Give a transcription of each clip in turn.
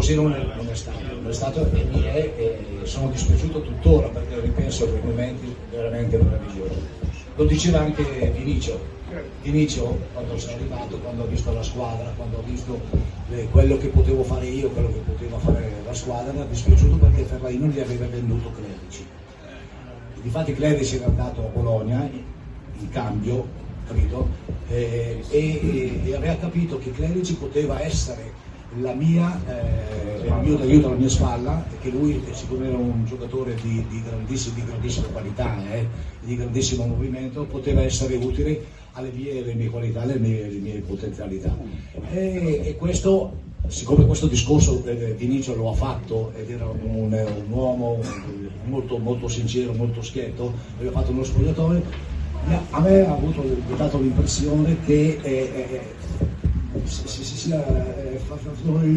Così non è stato e sono dispiaciuto tuttora perché ripenso a quei momenti veramente meravigliosi. Lo diceva anche Vinicio quando sono arrivato, quando ho visto la squadra, quando ho visto quello che potevo fare io, quello che poteva fare la squadra, mi è dispiaciuto perché Ferrain non gli aveva venduto Clerici. Difatti Clerici era andato a Bologna in cambio, capito? E aveva capito che Clerici poteva essere il mio aiuto alla mia spalla, che lui siccome era un giocatore di grandissima qualità, di grandissimo movimento, poteva essere utile alle mie qualità, alle mie potenzialità. E questo, siccome questo discorso Vinicio lo ha fatto ed era un uomo molto sincero, molto schietto, aveva fatto uno spogliatoio, a me ha dato l'impressione che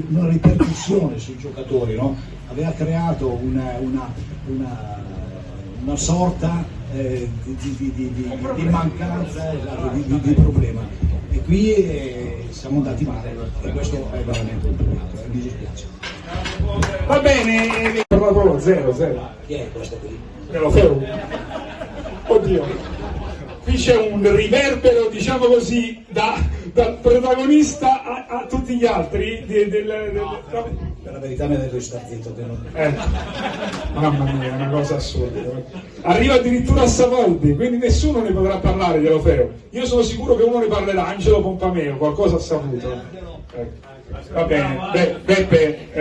una ripercussione sui giocatori, no? Aveva creato una sorta di mancanza, di problema, e qui siamo andati male e questo è veramente un peccato, mi dispiace. Va bene, 0-0. Chi è questo qui? Me lo fermo. Oddio, qui c'è un riverbero, diciamo così, dal protagonista a tutti gli altri. Per la verità mi ha detto di star zitto. Mamma mia, è una cosa assurda. Arriva addirittura a Savoldi, quindi nessuno ne potrà parlare di Orfeo. Io sono sicuro che uno ne parlerà, Angelo Pompameo, qualcosa ha saputo. Va bene, Beppe.